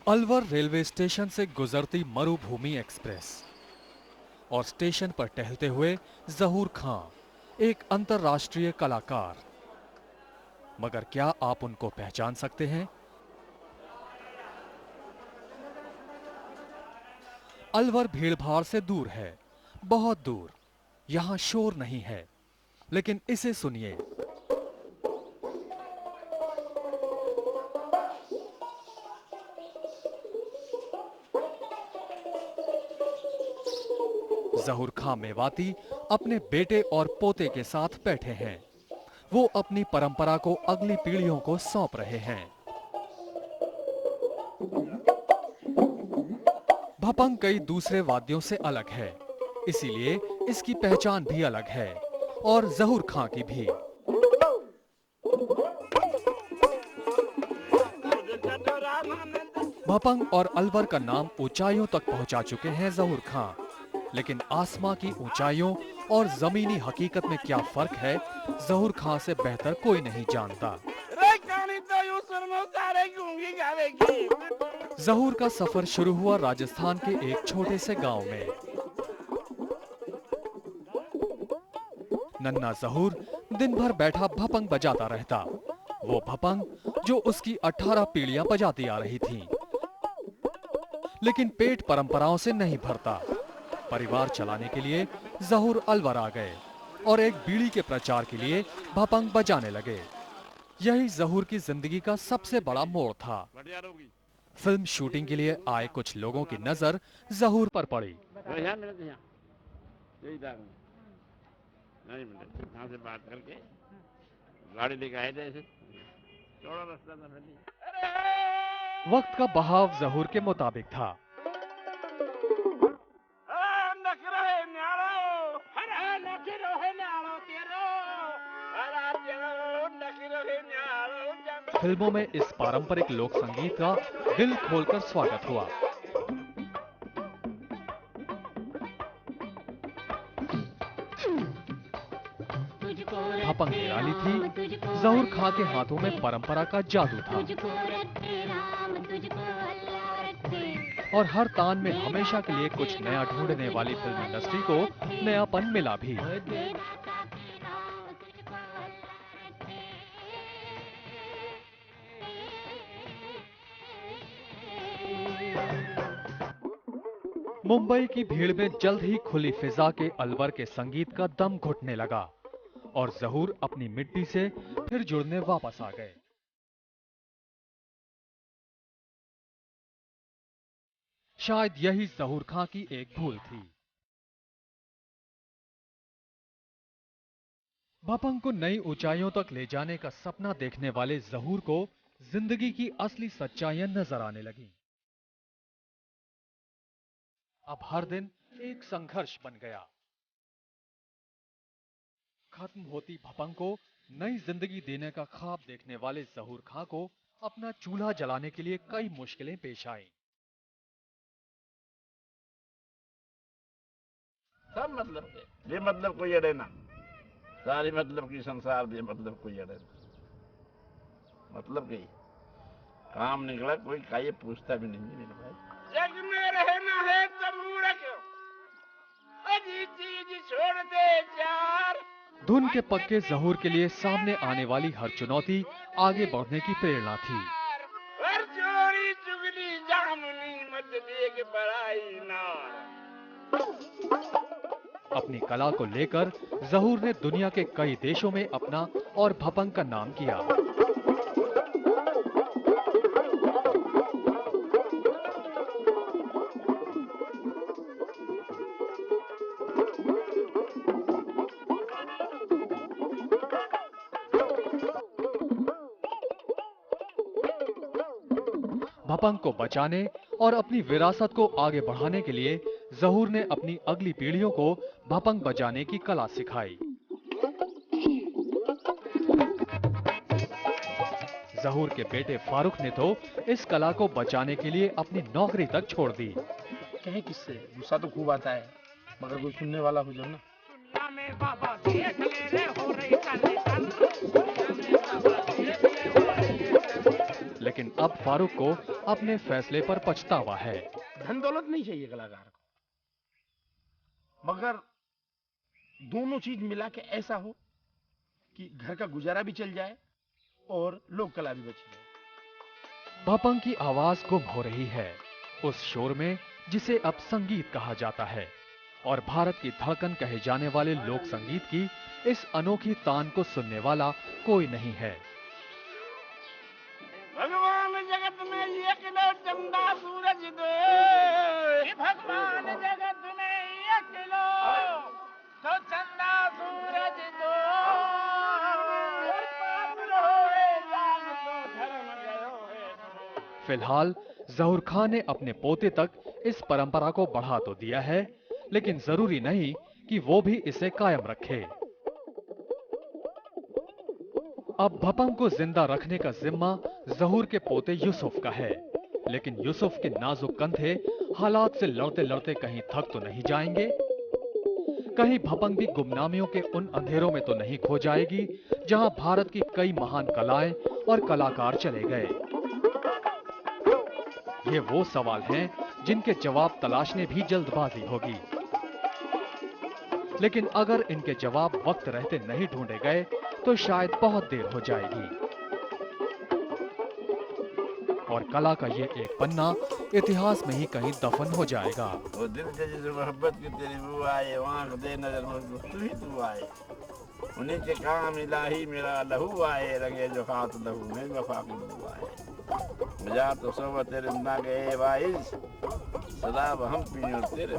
Alwar railway station से गुजरती मरुभूमि एक्सप्रेस और स्टेशन पर टहलते हुए जहूर खां, एक अंतर्राष्ट्रीय कलाकार। मगर क्या आप उनको पहचान सकते हैं? अलवर भीड़भाड़ से दूर है, बहुत दूर। यहां शोर नहीं है, लेकिन इसे सुनिए। जहूर खां मेवाती अपने बेटे और पोते के साथ बैठे हैं। वो अपनी परंपरा को अगली पीढ़ियों को सौंप रहे हैं। भपंग कई दूसरे वाद्यों से अलग है, इसीलिए इसकी पहचान भी अलग है, और जहूर खां की भी। भपंग और अलवर का नाम ऊंचाइयों तक पहुंचा चुके हैं जहूर खां, लेकिन आसमां की ऊंचाइयों और जमीनी हकीकत में क्या फर्क है, जहूर खां से बेहतर कोई नहीं जानता। जहूर का सफर शुरू हुआ राजस्थान के एक छोटे से गांव में। नन्ना जहूर दिन भर बैठा भपंग बजाता रहता। वो भपंग जो उसकी 18 पीढ़ियां बजाती आ रही थीं। लेकिन पेट परंपराओं से नहीं भरता। परिवार चलाने के लिए जहूर अलवर आ गए और एक बीड़ी के प्रचार के लिए भपंग बजाने लगे। यही जहूर की जिंदगी का सबसे बड़ा मोड़ था। फिल्म शूटिंग के लिए आए कुछ लोगों की नजर जहूर पर पड़ी। यहाँ से बात करके गाड़ी लेके आए थे, चौड़ा रास्ता था। वक्त का बहाव जहूर के मुताबिक था। फिल्मों में इस पारंपरिक लोक संगीत का दिल खोलकर स्वागत हुआ। भपंग निराली थी, जहूर खां के हाथों में परंपरा का जादू था, और हर तान में हमेशा के लिए कुछ नया ढूंढने वाली फिल्म इंडस्ट्री को नयापन मिला भी। मुंबई की भीड़ में जल्द ही खुली फिजा के अलवर के संगीत का दम घुटने लगा और जहूर अपनी मिट्टी से फिर जुड़ने वापस आ गए। शायद यही जहूर खां की एक भूल थी। भपंग को नई ऊंचाइयों तक ले जाने का सपना देखने वाले जहूर को जिंदगी की असली सच्चाइयां नजर आने लगी। अब हर दिन एक संघर्ष बन गया। खत्म होती भपंग को नई जिंदगी देने का ख्वाब देखने वाले जहूर खां को अपना चूल्हा जलाने के लिए कई मुश्किलें पेश आईं। सब मतलब के बेमतलब कोई अड़े ना, सारी मतलब की संसार बेमतलब कोई अड़े ना। मतलब के काम निकला, कोई का ये पूछता भी नहीं है मेरे भाई। जग में रहना है तो मूर्ख, अजी चीज छोड़ दे यार। धुन के पक्के जहूर के लिए सामने आने वाली हर चुनौती आगे बढ़ने की प्रेरणा थी। हर चोरी चुगली जामुनी मत देख बड़ाई ना। अपनी कला को लेकर जहूर ने दुनिया के कई देशों में अपना और भपंग का नाम किया। भपंग को बचाने और अपनी विरासत को आगे बढ़ाने के लिए जहूर ने अपनी अगली पीढ़ियों को भपंग बजाने की कला सिखाई। जहूर के बेटे फारूक ने तो इस कला को बचाने के लिए अपनी नौकरी तक छोड़ दी। कहे किससे, गुस्सा तो खूब आता है, मगर कोई सुनने वाला हो जाए ना। लेकिन अब फारूक को अपने फैसले पर पछतावा है। धन दौलत नहीं चाहिए कलाकार को, मगर दोनों चीज मिला के ऐसा हो कि घर का गुजारा भी चल जाए और लोक कला भी बची जाए। भपंग की आवाज गुम हो रही है उस शोर में जिसे अब संगीत कहा जाता है, और भारत की धड़कन कहे जाने वाले लोक संगीत की इस अनोखी तान को सुनने वाला कोई नहीं है। भगवान जगत में एक लो चंदा सूरज दो, भगवान जगत में एक लो तो चंदा सूरज दो, पाप रोए जाग तो धर्म गयो है। फिलहाल जहूर खान ने अपने पोते तक इस परंपरा को बढ़ा तो दिया है, लेकिन जरूरी नहीं कि वो भी इसे कायम रखे। अब भपंग को जिंदा रखने का जिम्मा जहूर के पोते यूसुफ का है, लेकिन यूसुफ के नाजुक कंधे हालात से लड़ते लड़ते कहीं थक तो नहीं जाएंगे? कहीं भपंग भी गुमनामियों के उन अंधेरों में तो नहीं खो जाएगी जहां भारत की कई महान कलाएं और कलाकार चले गए? ये वो सवाल हैं जिनके जवाब तलाशने भी जल्दबाजी होगी, लेकिन अगर इनके जवाब वक्त रहते नहीं ढूंढे गए तो शायद बहुत देर हो जाएगी और कला का ये एक पन्ना इतिहास में ही कहीं दफन हो जाएगा। वो दिल से जिस मोहब्बत की तेरी वो आए, वहाँ दे नजर मुझको तू ही तू आए, उन्हीं के काम इलाही मेरा लहू आए, रंगे जो हाथ लहू में वफा की लहू आए, मजा तो सोबत तेरे ना गए वाइस, सदा हम पियो तेरे